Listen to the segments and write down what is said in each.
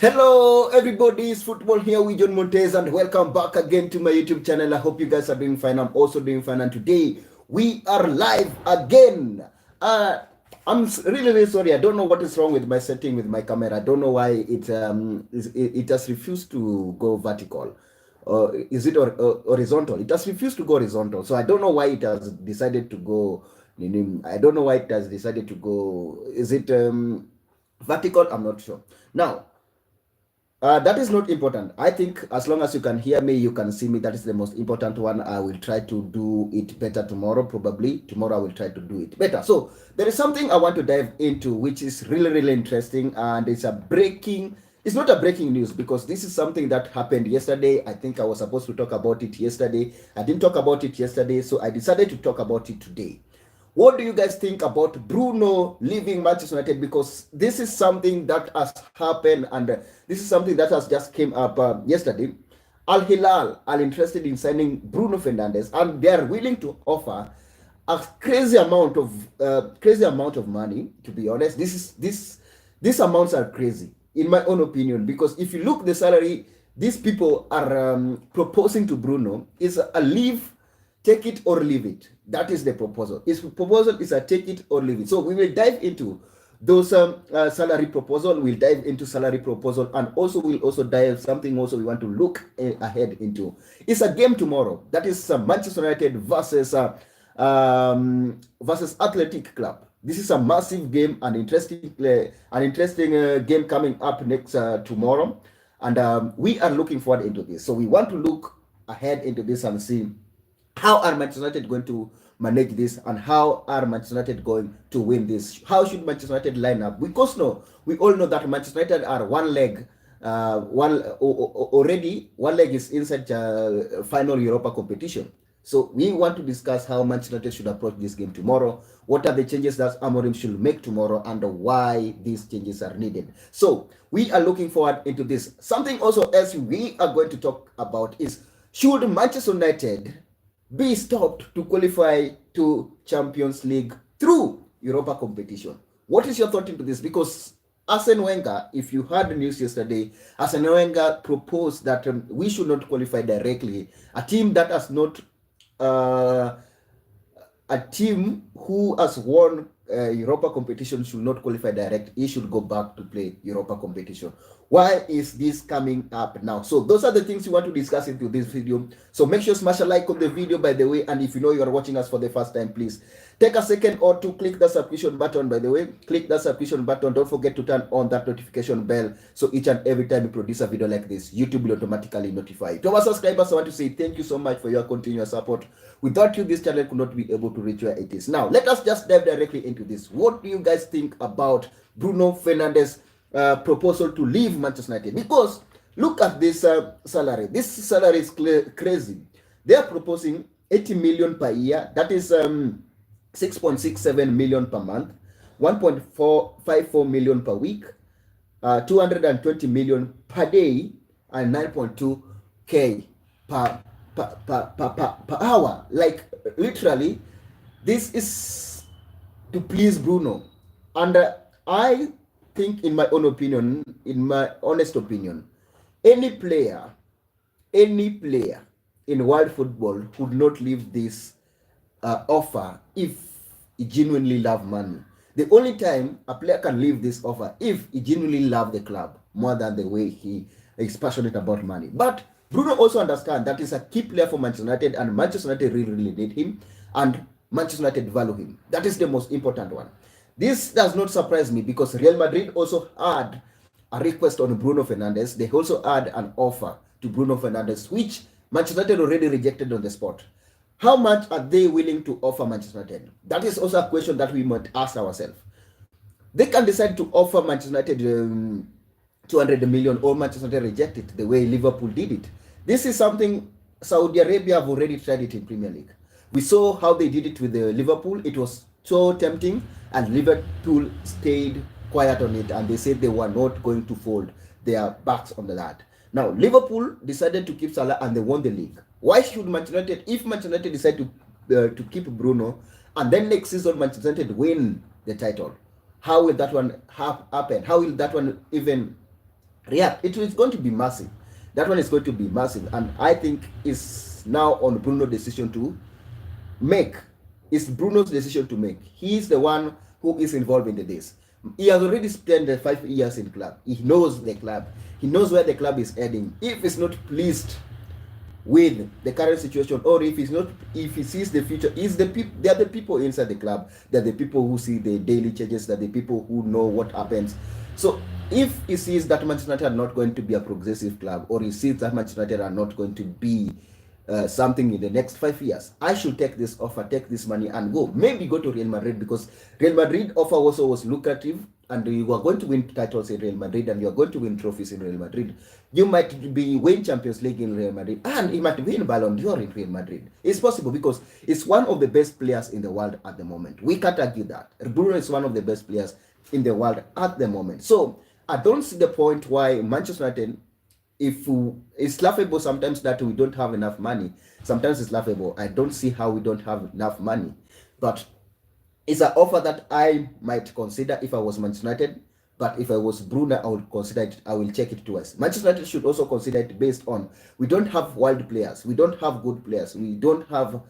Hello, everybody. It's Football here with John Montez, and welcome back again to my YouTube channel. I hope you guys are doing fine. I'm also doing fine, and today we are live again. I'm really sorry. I don't know what is wrong with my setting with my camera. I don't know why it has refused to go vertical. Is it horizontal? It has refused to go horizontal. So I don't know why it has decided to go. I don't know why it has decided to go. Is it vertical? I'm not sure. Now, that is not important. I think as long as you can hear me, you can see me. That is the most important one. I will try to do it better tomorrow. Probably tomorrow I will try to do it better. So there is something I want to dive into, which is really interesting, and it's a breaking. It's not a breaking news because this is something that happened yesterday. I think I was supposed to talk about it yesterday. I didn't talk about it yesterday, so I decided to talk about it today. What do you guys think about Bruno leaving Manchester United? Because this is something that has happened, and this is something that has just came up yesterday. Al Hilal are interested in signing Bruno Fernandes, and they are willing to offer a crazy amount of money. To be honest, these amounts are crazy in my own opinion, because if you look the salary these people are proposing to Bruno is a leave. Take it or leave it. That is the proposal. His proposal is a take it or leave it. So we will dive into those salary proposal. We'll dive into salary proposal, and also we'll also dive something also we want to look ahead into. It's a game tomorrow. That is Manchester United versus Athletic Club. This is a massive game, an interesting game coming up next tomorrow, and we are looking forward into this. So we want to look ahead into this and see how are Manchester United going to manage this, and how are Manchester United going to win this? How should Manchester United line up? Because we all know that Manchester United are one leg, already one leg is inside final Europa competition. So we want to discuss how Manchester United should approach this game tomorrow. What are the changes that Amorim should make tomorrow, and why these changes are needed? So we are looking forward into this. Something also else we are going to talk about is, should Manchester United be stopped to qualify to Champions League through Europa competition? What is your thought into this? Because Arsene Wenger, if you heard the news yesterday, Arsene Wenger proposed that we should not qualify directly. A team that has not, a team who has won Europa competition should not qualify direct. He should go back to play Europa competition. Why is this coming up now? So those are the things we want to discuss into this video. So make sure you smash a like on the video, by the way, and if you know you are watching us for the first time, please take a second or two, click the subscription button, by the way. Click the subscription button. Don't forget to turn on that notification bell, so each and every time we produce a video like this, YouTube will automatically notify you. To our subscribers, I want to say thank you so much for your continuous support. Without you, this channel could not be able to reach where it is. Now, let us just dive directly into this. What do you guys think about Bruno Fernandes' proposal to leave Manchester United? Because look at this salary. This salary is crazy. They are proposing 80 million per year. That is 6.67 million per month, 1.454 million per week, 220 million per day, and 9.2k per hour. Like literally, this is to please Bruno. And I think, in my own opinion, in my honest opinion, any player in world football would not leave this offer if he genuinely love money. The only time a player can leave this offer if he genuinely love the club more than the way he is passionate about money. But Bruno also understands that he's a key player for Manchester United, and Manchester United really need him, and Manchester United value him. That is the most important one. This does not surprise me, because Real Madrid also had a request on Bruno Fernandes. They also had an offer to Bruno Fernandes, which Manchester United already rejected on the spot. How much are they willing to offer Manchester United? That is also a question that we might ask ourselves. They can decide to offer Manchester United 200 million, or Manchester United reject it the way Liverpool did it. This is something Saudi Arabia have already tried it in Premier League. We saw how they did it with Liverpool. It was so tempting, and Liverpool stayed quiet on it, and they said they were not going to fold their backs on that. Now, Liverpool decided to keep Salah, and they won the league. Why should Manchester United, if Manchester United decide to keep Bruno, and then next season Manchester United win the title, how will that one happen? How will that one even react. It is going to be massive. That one is going to be massive, and I think it's now on Bruno's decision to make. It's Bruno's decision to make. He is the one who is involved in this. He has already spent the 5 years in club. He knows the club. He knows where the club is heading. If he's not pleased with the current situation, or if he's not, if he sees the future, is the people, they are the people inside the club, they're the people who see the daily changes, they're the people who know what happens. So if he sees that Manchester United are not going to be a progressive club, or he sees that Manchester United are not going to be something in the next 5 years, I should take this offer, take this money, and go. Maybe go to Real Madrid, because Real Madrid offer also was lucrative, and you are going to win titles in Real Madrid, and you are going to win trophies in Real Madrid. You might be win Champions League in Real Madrid, and he might win Ballon d'Or in Real Madrid. It's possible, because it's one of the best players in the world at the moment. We can't argue that. Bruno is one of the best players in the world at the moment. So I don't see the point why Manchester United, if it's laughable sometimes that we don't have enough money. Sometimes it's laughable. I don't see how we don't have enough money, but it's an offer that I might consider if I was Manchester United. But if I was Bruno, I would consider it. I will check it twice. Manchester United should also consider it based on, we don't have wild players, we don't have good players, we don't have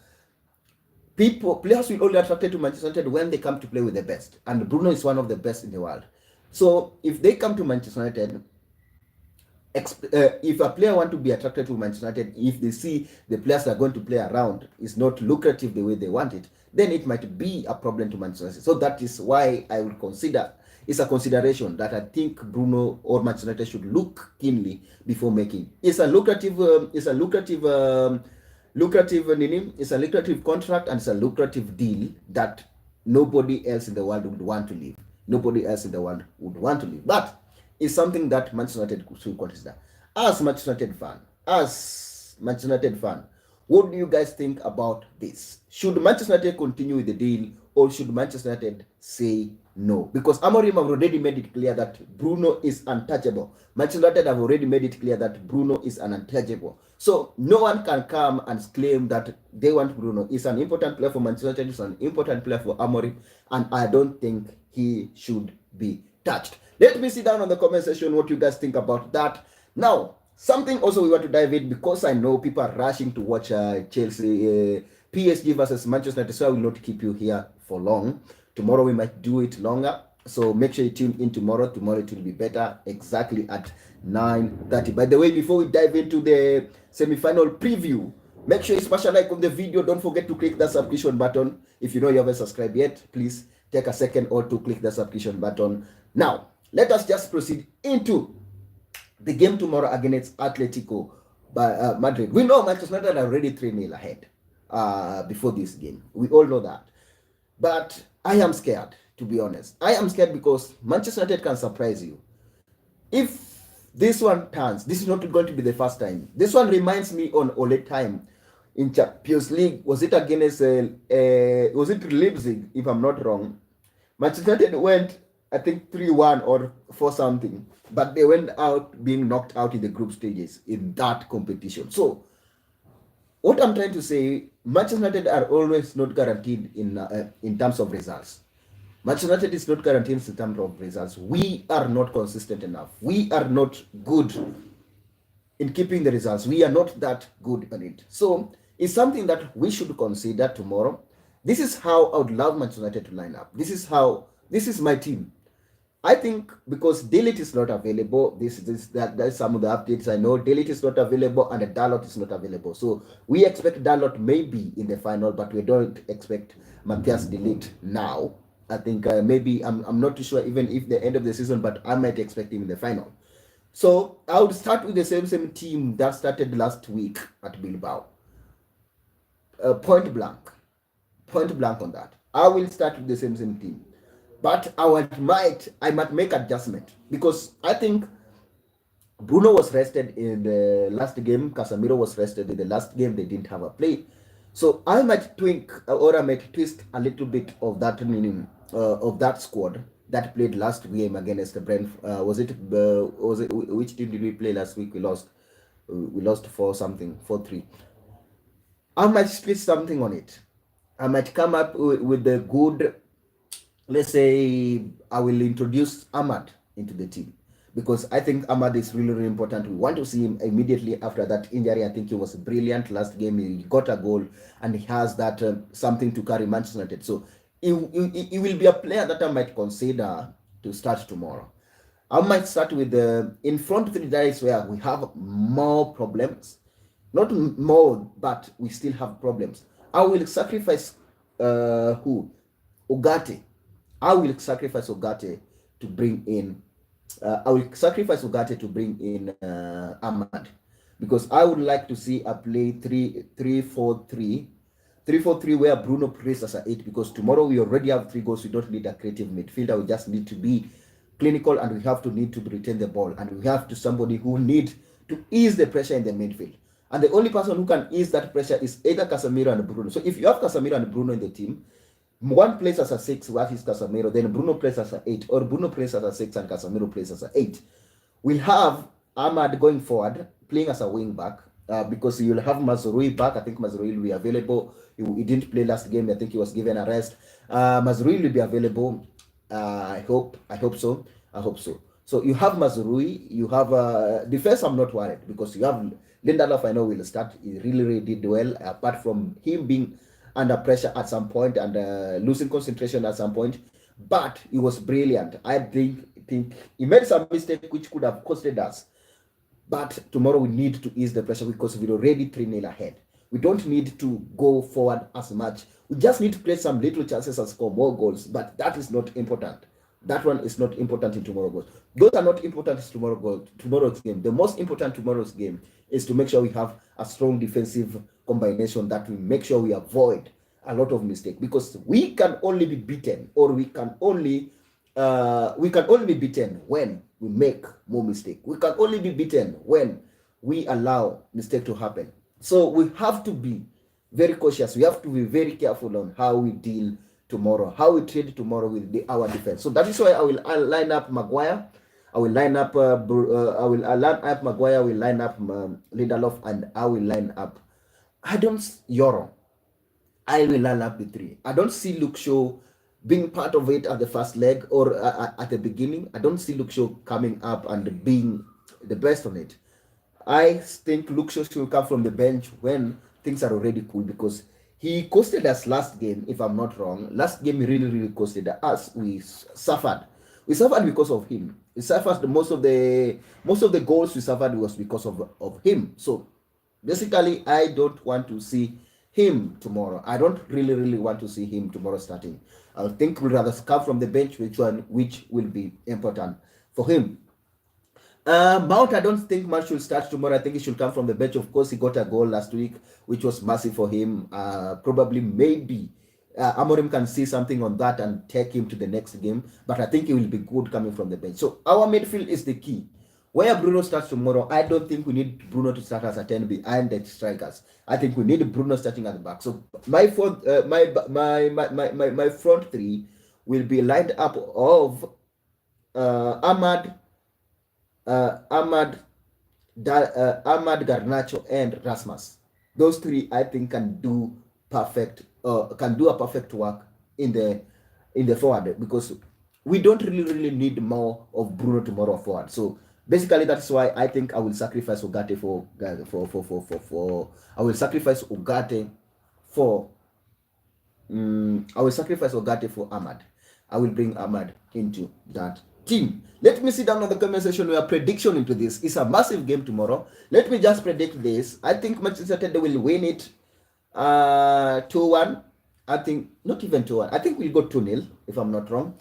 players will only attracted to Manchester United when they come to play with the best, and Bruno is one of the best in the world. So if they come to Manchester United, if a player want to be attracted to Manchester United, if they see the players that are going to play around is not lucrative the way they want it, then it might be a problem to Manchester United. So that is why I would consider, it's a consideration that I think Bruno or Manchester United should look keenly before making. It's a lucrative contract, and it's a lucrative deal that nobody else in the world would want to leave. Nobody else in the world would want to leave. But it's something that Manchester United should consider. As Manchester United fan, what do you guys think about this? Should Manchester United continue with the deal, or should Manchester United say no? Because Amorim have already made it clear that Bruno is untouchable. Manchester United have already made it clear that Bruno is an untouchable. So no one can come and claim that they want Bruno. He's an important player for Manchester United. He's an important player for Amorim, and I don't think he should be touched. Let me see down on the comment section what you guys think about that. Now, something also we want to dive in, because I know people are rushing to watch Chelsea, PSG versus Manchester United, so I will not keep you here for long. Tomorrow we might do it longer, so make sure you tune in tomorrow. Tomorrow it will be better, exactly at 9:30. By the way, before we dive into the semi-final preview, make sure you smash a like on the video. Don't forget to click that subscription button. If you know you haven't subscribed yet, please take a second or two, click the subscription button. Now, let us just proceed into the game tomorrow against Atletico Madrid. We know Manchester United are already 3-0 ahead before this game. We all know that. But I am scared, to be honest. I am scared because Manchester United can surprise you. If this one turns, this is not going to be the first time. This one reminds me on Ole time in Champions League. Was it against, was it Leipzig, if I'm not wrong? Manchester United went, I think 3-1 or 4 something, but they went out being knocked out in the group stages in that competition. So what I'm trying to say, Manchester United are always not guaranteed in terms of results. Manchester United is not guaranteed in terms of results. We are not consistent enough. We are not good in keeping the results. We are not that good at it. So it's something that we should consider tomorrow. This is how I would love Manchester United to line up. This is my team. I think because Delete is not available, that's some of the updates I know. Delete is not available and Dalot is not available. So we expect Dalot maybe in the final, but we don't expect Matthias Delete now. I think maybe, I'm not too sure even if the end of the season, but I might expect him in the final. So I would start with the same team that started last week at Bilbao. Point blank on that. I will start with the same team. But I might make adjustment, because I think Bruno was rested in the last game. Casemiro was rested in the last game. They didn't have a play. So I might tweak, or I might twist a little bit of that meaning of that squad that played last game against the Brentford. Which team did we play last week? We lost 4-3. I might twist something on it. I might come up with the good. Let's say I will introduce Ahmad into the team, because I think Ahmad is really, really important. We want to see him immediately after that injury. I think he was brilliant last game. He got a goal and he has that something to carry Manchester United. So he will be a player that I might consider to start tomorrow. I might start with the in front three. That is where we have more problems. Not more, but we still have problems. I will sacrifice who? Ugarte. I will sacrifice Ugarte to bring in. I will sacrifice Ugarte to bring in Ahmad, because I would like to see a play 3-4-3, 3-4-3 where Bruno plays as a 8, because tomorrow we already have 3 goals. We don't need a creative midfielder. We just need to be clinical, and we have to need to retain the ball, and we have to somebody who need to ease the pressure in the midfield. And the only person who can ease that pressure is either Casemiro and Bruno. So if you have Casemiro and Bruno in the team, one plays as a 6, that is Casemiro, then Bruno plays as a 8, or Bruno plays as a 6 and Casemiro plays as a 8. We'll have Ahmad going forward, playing as a wing back, because you'll have Mazrui back. I think Mazrui will be available. He didn't play last game. I think he was given a rest. Mazrui will be available. I hope so. So you have Mazrui, you have defense. I'm not worried, because you have Lindelof. I know will start. He really did well, apart from him being under pressure at some point and losing concentration at some point, but he was brilliant. I think he made some mistake which could have costed us, but tomorrow we need to ease the pressure, because we're already 3-0 ahead. We don't need to go forward as much. We just need to create some little chances and score more goals, but that is not important. That one is not important in tomorrow's goals. Those are not important in tomorrow's game. The most important tomorrow's game is to make sure we have a strong defensive combination that will make sure we avoid a lot of mistakes, because we can only be beaten, or we can only be beaten when we make more mistakes. We can only be beaten when we allow mistake to happen. So we have to be very cautious. We have to be very careful on how we deal tomorrow, how we trade tomorrow with our defense. So that is why I'll line up Maguire. I will line up Maguire. I will line up Lindelof, and I will line up Euro. I will line up the 3. I don't see Luke Shaw being part of it at the first leg or at the beginning. I don't see Luke Shaw coming up and being the best on it. I think Luke Shaw should come from the bench when things are already cool, because he costed us last game, if I'm not wrong. Last game he really costed us. We suffered. We suffered because of him. We suffered most of the goals we suffered was because of him. So basically, I don't want to see him tomorrow. I don't really want to see him tomorrow starting. I think we'd rather come from the bench, which will be important for him. Mount, I don't think Mount should start tomorrow. I think he should come from the bench. Of course, he got a goal last week, which was massive for him. Probably, maybe Amorim can see something on that and take him to the next game. But I think he will be good coming from the bench. So our midfield is the key. Where Bruno starts tomorrow, I don't think we need Bruno to start as a 10 behind the strikers. I think we need Bruno starting at the back. So my front 3 will be lined up of Ahmad, Garnacho, and Rasmus. Those 3 I think can do a perfect work in the forward, because we don't really need more of Bruno tomorrow forward. So basically, that's why I think I will sacrifice Ugarte for Ahmad. I will bring Ahmad into that team. Let me sit down on the comment section with a prediction into this. It's a massive game tomorrow. Let me just predict this. I think Manchester United will win it 2-1. I think not even 2-1. I think we'll go 2-0 if I'm not wrong.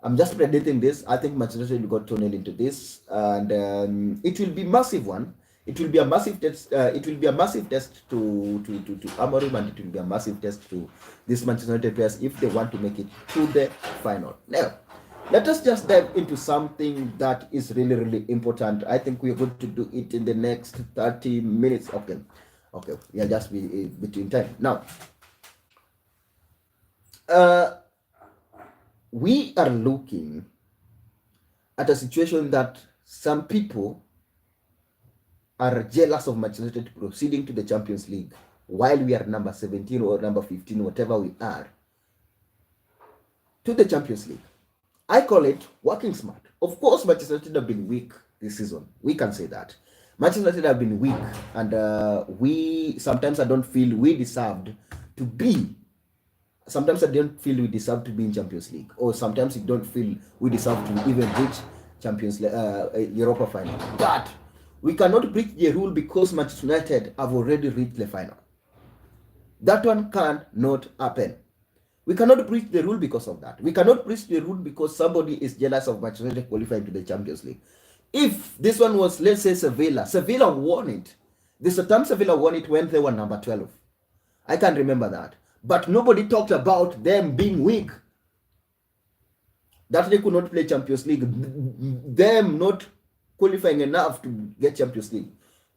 I'm just predicting this. I think Manchester United will go 2-0 into this, and it will be massive one. It will be a massive test. It will be a massive test to Amorim, and it will be a massive test to these Manchester United players if they want to make it to the final. Now, let us just dive into something that is really important. I think we are going to do it in the next 30 minutes. Okay, yeah, just be between time now. We are looking at a situation that some people are jealous of Manchester United proceeding to the Champions League while we are number 17 or number 15, whatever we are, to the Champions League. I call it working smart. Of course, Manchester United have been weak this season. We can say that. Manchester United have been weak, and we sometimes I don't feel we deserved to be. Sometimes I don't feel we deserve to be in Champions League, or sometimes we don't feel we deserve to even reach Europa final. But we cannot break the rule because Manchester United have already reached the final. That one cannot happen. We cannot breach the rule because of that. We cannot breach the rule because somebody is jealous of Manchester United qualifying to the Champions League. If this one was, let's say, Sevilla won it. This time Sevilla won it when they were number 12. I can't remember that. But nobody talked about them being weak. That they could not play Champions League. Them not qualifying enough to get Champions League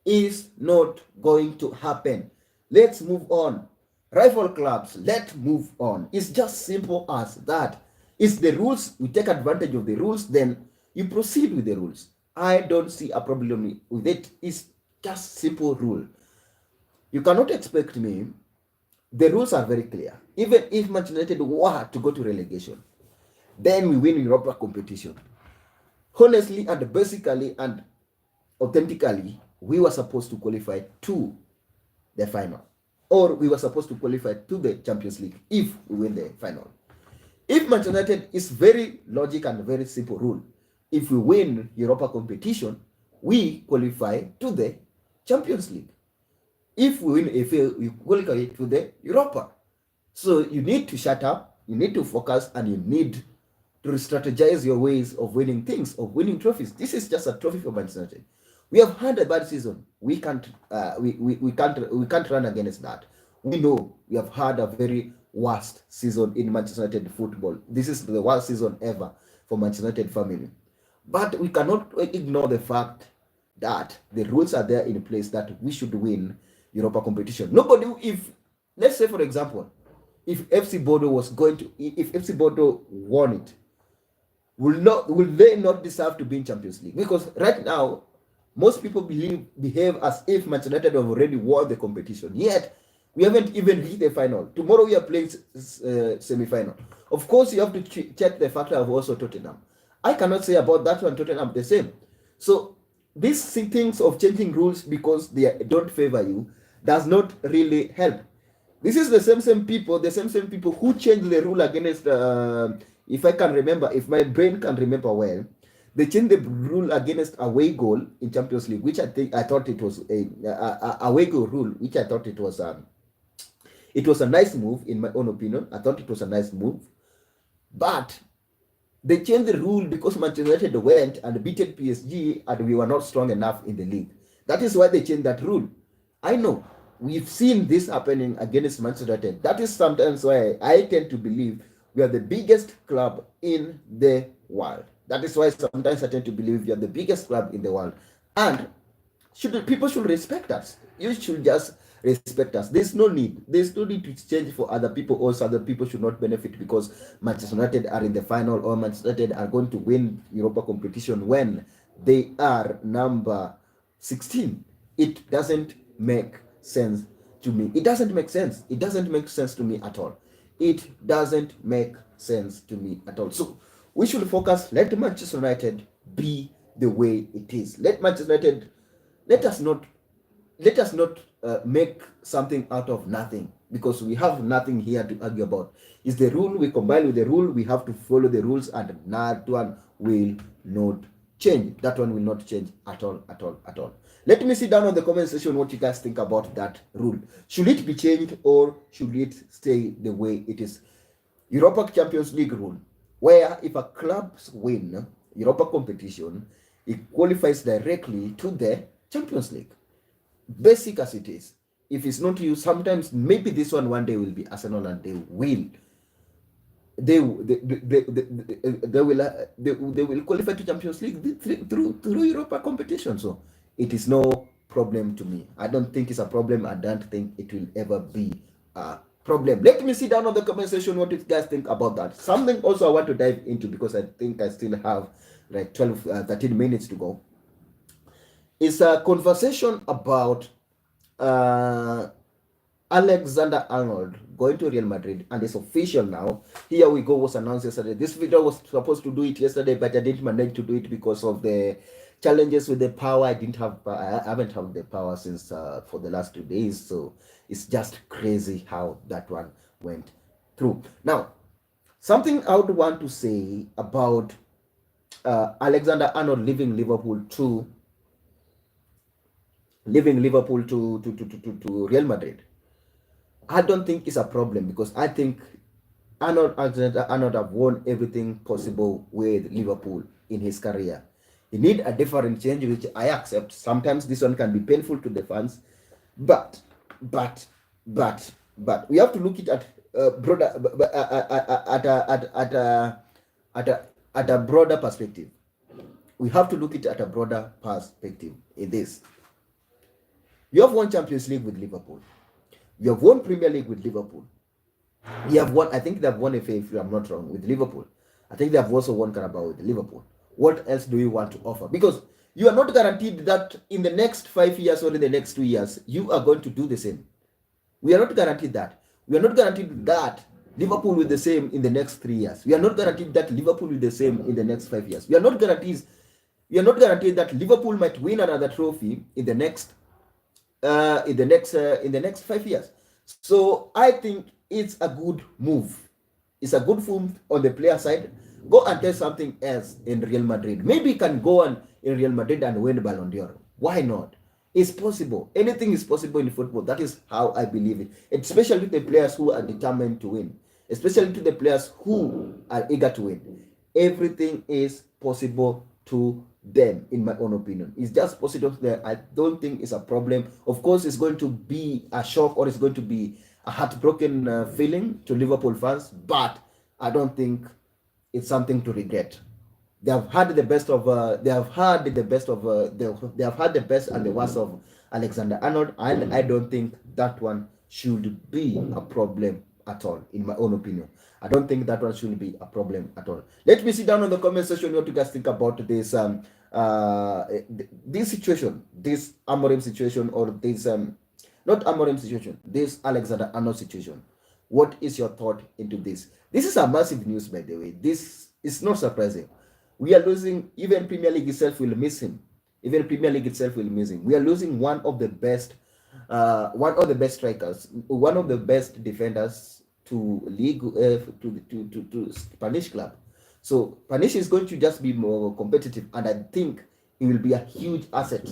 is not going to happen. Let's move on. Rival clubs, let's move on. It's just simple as that. It's the rules. We take advantage of the rules, then you proceed with the rules. I don't see a problem with it. It's just simple rule. You cannot expect me. The rules are very clear. Even if Manchester United were to go to relegation, then we win Europa competition. Honestly and basically and authentically, we were supposed to qualify to the final. Or we were supposed to qualify to the Champions League if we win the final. If Manchester United is very logic and very simple rule. If we win Europa competition, we qualify to the Champions League. If we win AFL, we qualify to the Europa. So you need to shut up, you need to focus, and you need to strategize your ways of winning things, of winning trophies. This is just a trophy for Manchester United. We have had a bad season. We can't run against that. We know we have had a very worst season in Manchester United football. This is the worst season ever for Manchester United family. But we cannot ignore the fact that the rules are there in place that we should win Europa competition. Nobody, if let's say for example, if FC Bodo won it, will they not deserve to be in Champions League? Because right now, most people behave as if Manchester United have already won the competition. Yet, we haven't even reached the final. Tomorrow we are playing semi-final. Of course, you have to check the factor of also Tottenham. I cannot say about that one Tottenham the same. So, these things of changing rules because they don't favor you does not really help. This is the same people who changed the rule against, if I can remember, if my brain can remember well, they changed the rule against away goal in Champions League, which I thought it was a away goal rule, which I thought it was a nice move in my own opinion. I thought it was a nice move, but they changed the rule because Manchester United went and beat PSG and we were not strong enough in the league. That is why they changed that rule. I know we've seen this happening against Manchester United. That is sometimes why I tend to believe we are the biggest club in the world. That is why sometimes I tend to believe we are the biggest club in the world. And people should respect us. You should just respect us. There's no need to change for other people. Also, other people should not benefit because Manchester United are in the final or Manchester United are going to win Europa competition when they are number 16. It doesn't make sense to me. It doesn't make sense. It doesn't make sense to me at all. It doesn't make sense to me at all. So we should focus. Let Manchester United be the way it is. Let Manchester United. Let us not make something out of nothing because we have nothing here to argue about. It's the rule. We combine with the rule. We have to follow the rules, and that one will not change. That one will not change at all. Let me see down on the comment section what you guys think about that rule. Should it be changed or should it stay the way it is? Europa Champions League rule, where if a club win Europa competition, it qualifies directly to the Champions League. Basic as it is. If it's not you, sometimes maybe this one day will be Arsenal and they will qualify to Champions League through Europa competition. So it is no problem to me. I don't think it's a problem. I don't think it will ever be a problem. Let me see down on the comment section what you guys think about that. Something also I want to dive into because I think I still have like 13 minutes to go. It's a conversation about a Alexander-Arnold going to Real Madrid, and it's official now. Here we go was announced yesterday. This video was supposed to do it yesterday, but I didn't manage to do it because of the challenges with the power. I haven't had the power since for the last 2 days, so it's just crazy how that one went through. Now, something I would want to say about Alexander-Arnold leaving Liverpool to Real Madrid. I don't think it's a problem because I think Arnold have won everything possible with Liverpool in his career. He need a different change, which I accept. Sometimes this one can be painful to the fans, but we have to look at broader at a broader perspective. We have to look at a broader perspective in this. You have won Champions League with Liverpool. You have won Premier League with Liverpool. You have won, I think they have won FA, if I'm not wrong, with Liverpool. I think they have also won Carabao with Liverpool. What else do you want to offer? Because you are not guaranteed that in the next 5 years or in the next 2 years, you are going to do the same. We are not guaranteed that. We are not guaranteed that Liverpool will the same in the next 3 years. We are not guaranteed that Liverpool will the same in the next 5 years. We are not guaranteed that Liverpool might win another trophy in the next 5 years. So I think it's a good move. It's a good move on the player side. Go and test something else in Real Madrid. Maybe you can go on in Real Madrid and win Ballon d'Or. Why not? It's possible. Anything is possible in football. That is how I believe it. Especially to the players who are determined to win. Especially to the players who are eager to win. Everything is possible to them, in my own opinion. It's just possible there. I don't think it's a problem. Of course, it's going to be a shock or it's going to be a heartbroken feeling to Liverpool fans, but I don't think it's something to regret. They have had the best and the worst of Alexander-Arnold, and I don't think that one should be a problem at all, in my own opinion. I don't think that one should be a problem at all. Let me sit down in the comment section what you guys think about this this situation, this Amorim situation, or this not Amorim situation, this Alexander-Arnold situation. What is your thought into this? This is a massive news, by the way. This is not surprising. We are losing, even Premier League itself will miss him. We are losing one of the best strikers, one of the best defenders to league to Spanish club. So Spanish is going to just be more competitive, and I think it will be a huge asset.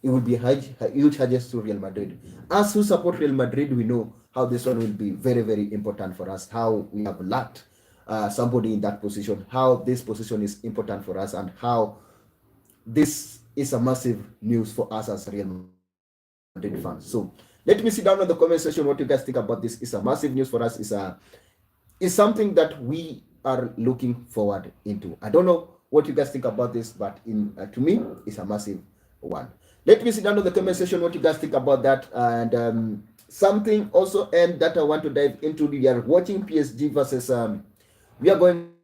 It will be a huge hedges to Real Madrid. Us who support Real Madrid, we know how this one will be very, very important for us. How we have lacked somebody in that position. How this position is important for us, and how this is a massive news for us as Real Madrid fans. So let me sit down in the comment section what you guys think about this. It's a massive news for us. It's something that we are looking forward into. I don't know what you guys think about this, but to me, it's a massive one. Let me sit down in the comment section what you guys think about that. And something also and that I want to dive into. We are watching PSG versus we are going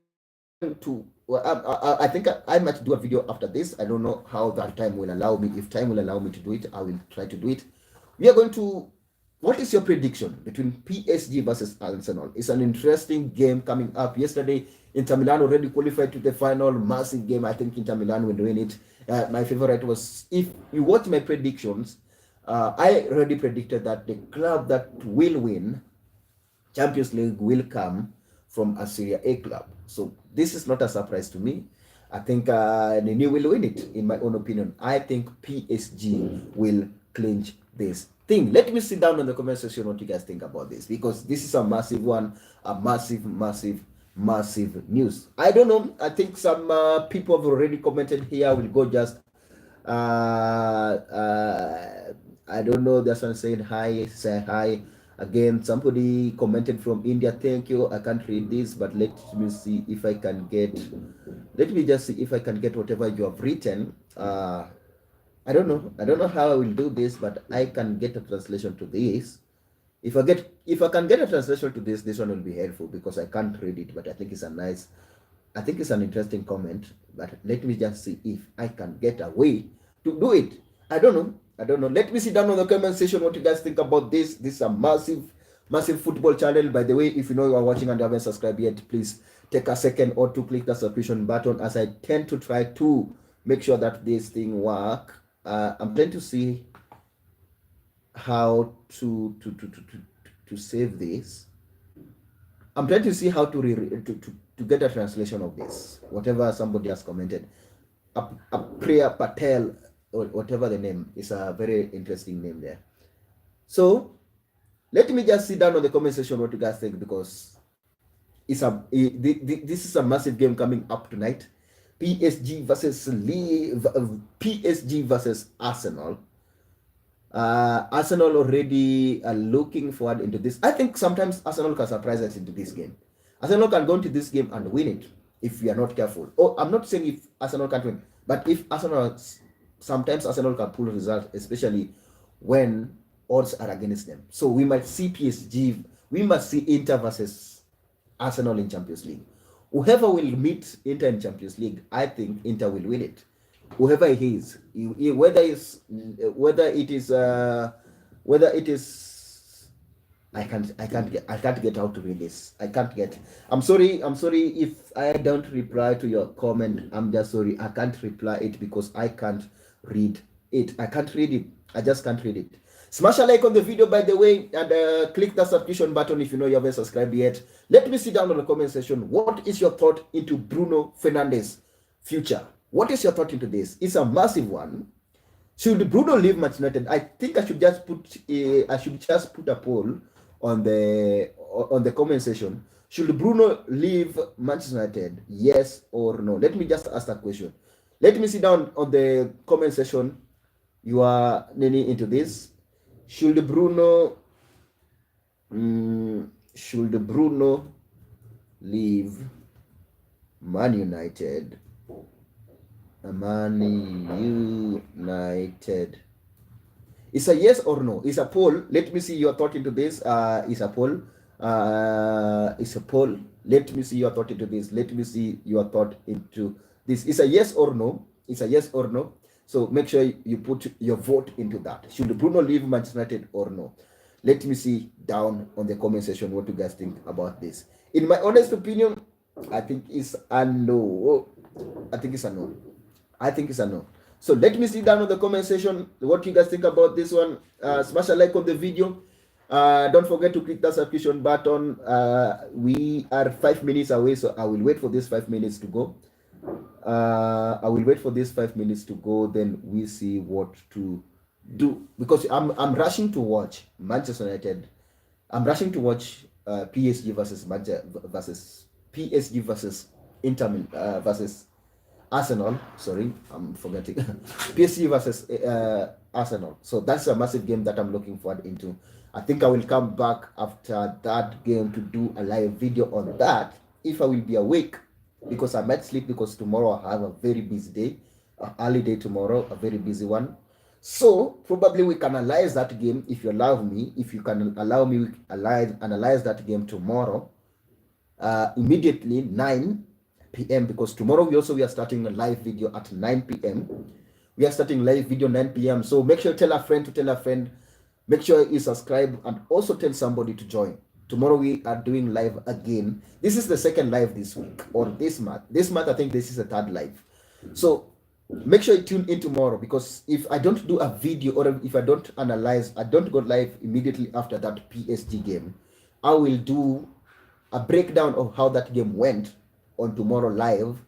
to I think I might do a video after this. I don't know how that time will allow me. If time will allow me to do it, I will try to do it. We are going to, what is your prediction between PSG versus Arsenal? It's an interesting game coming up. Yesterday, Inter Milan already qualified to the final. Massive game. I think Inter Milan will win it. My favorite was, if you watch my predictions, I already predicted that the club that will win Champions League will come from a Serie A club. So this is not a surprise to me. I think Nini will win it, in my own opinion. I think PSG will clinch this thing. Let me sit down in the comment section what you guys think about this, because this is a massive one, a massive news. I don't know. I think some people have already commented here. We'll go just I don't know. There's one saying hi, say hi. Again, somebody commented from India. Thank you. I can't read this, but let me see if I can get. Let me just see if I can get whatever you have written. I don't know how I will do this, but I can get a translation to this. If I can get a translation to this one will be helpful, because I can't read it, but I think it's an interesting comment. But let me just see if I can get a way to do it. I don't know. I don't know. Let me see down on the comment section what you guys think about this. This is a massive football channel. By the way, if you know you are watching and you haven't subscribed yet, please take a second or two, click the subscription button, as I tend to try to make sure that this thing work. I'm trying to see how to save this. I'm trying to see how to get a translation of this. Whatever somebody has commented. Priya Patel, or whatever the name is, a very interesting name there. So let me just sit down on the comment section what you guys think, because this is a massive game coming up tonight. PSG versus Arsenal. Arsenal already are looking forward into this. I think sometimes Arsenal can surprise us into this game. Arsenal can go into this game and win it if we are not careful. Oh, I'm not saying if Arsenal can't win, but if sometimes Arsenal can pull results, especially when odds are against them. So we might see PSG, we must see Inter versus Arsenal in Champions League. Whoever will meet Inter in Champions League, I think Inter will win it. Whoever it is, whether it is, I can't get how to read this. I can't get. I'm sorry if I don't reply to your comment. I'm just sorry. I can't reply it because I can't read it. I can't read it. I just can't read it. Smash a like on the video, by the way, and click the subscription button if you know you haven't subscribed yet. Let me see down in the comment section. What is your thought into Bruno Fernandes' future? What is your thought into this? It's a massive one. Should Bruno leave Manchester United? I think I should just put a poll on the comment section. Should Bruno leave Manchester United? Yes or no? Let me just ask that question. Let me see down on the comment section. You are leaning into this. Should Bruno leave Man United? Man United. It's a yes or no. It's a poll. Let me see your thought into this. It's a poll. It's a poll. Let me see your thought into this. Let me see your thought into this. It's a yes or no. It's a yes or no. So make sure you put your vote into that. Should Bruno leave Manchester United or no? Let me see down on the comment section what you guys think about this. In my honest opinion, I think it's a no. I think it's a no. I think it's a no. So let me see down on the comment section what you guys think about this one. Smash a like on the video. Don't forget to click that subscription button. We are 5 minutes away, so I will wait for this 5 minutes to go. I will wait for this 5 minutes to go. Then we see what to do, because I'm rushing to watch Manchester United. I'm rushing to watch PSG versus PSG versus Inter versus Arsenal. Sorry, I'm forgetting. PSG versus Arsenal. So that's a massive game that I'm looking forward into. I think I will come back after that game to do a live video on that, if I will be awake, because I might sleep, because tomorrow I have a very busy day, early day tomorrow, a very busy one. So probably we can analyze that game, if you allow me. If you can allow me, we analyze that game tomorrow, immediately 9 p.m. because tomorrow we are starting a live video at 9 p.m. We are starting live video 9 p.m. So make sure you tell a friend. Make sure you subscribe, and also tell somebody to join. Tomorrow we are doing live again. This is the second live this week, or this month. This month I think this is the third live. So make sure you tune in tomorrow, because if I don't do a video, or if I don't analyze, I don't go live immediately after that PSG game, I will do a breakdown of how that game went on tomorrow live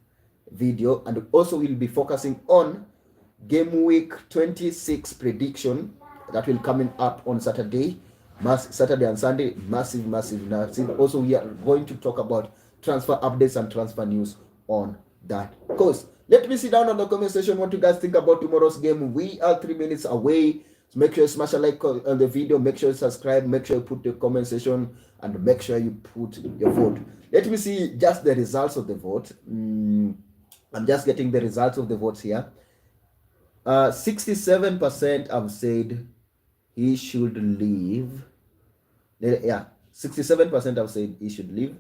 video, and also we'll be focusing on game week 26 prediction that will coming up on Saturday and Sunday. Massive. Also, we are going to talk about transfer updates and transfer news on that course. Let me see down on the comment section what you guys think about tomorrow's game. We are 3 minutes away. So make sure you smash a like on the video. Make sure you subscribe. Make sure you put the comment section, and make sure you put your vote. Let me see just the results of the vote. I'm just getting the results of the votes here. 67% have said he should leave. Yeah, 67% have said he should leave,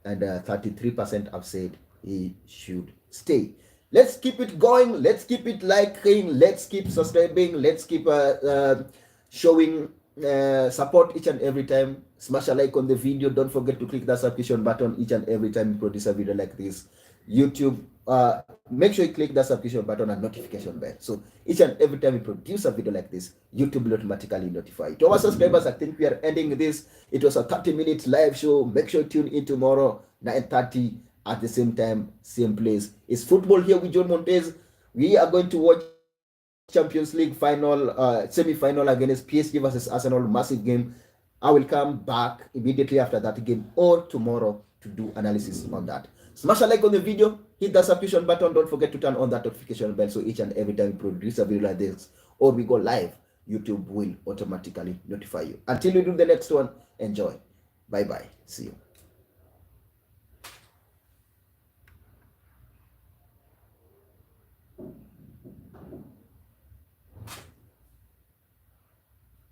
and 33% have said he should stay. Let's keep it going. Let's keep it liking. Let's keep subscribing. Let's keep showing support each and every time. Smash a like on the video. Don't forget to click that subscription button each and every time you produce a video like this. YouTube, make sure you click that subscription button and notification bell. So each and every time we produce a video like this, YouTube will automatically notify you. To our subscribers, I think we are ending this. It was a 30-minute live show. Make sure you tune in tomorrow, 9:30 at the same time, same place. It's football here with John Montez. We are going to watch Champions League final, semi-final against PSG versus Arsenal, massive game. I will come back immediately after that game or tomorrow to do analysis on that. Smash a like on the video, hit the subscription button. Don't forget to turn on that notification bell so each and every time we produce a video like this or we go live, YouTube will automatically notify you. Until we do the next one, enjoy. Bye bye. See you.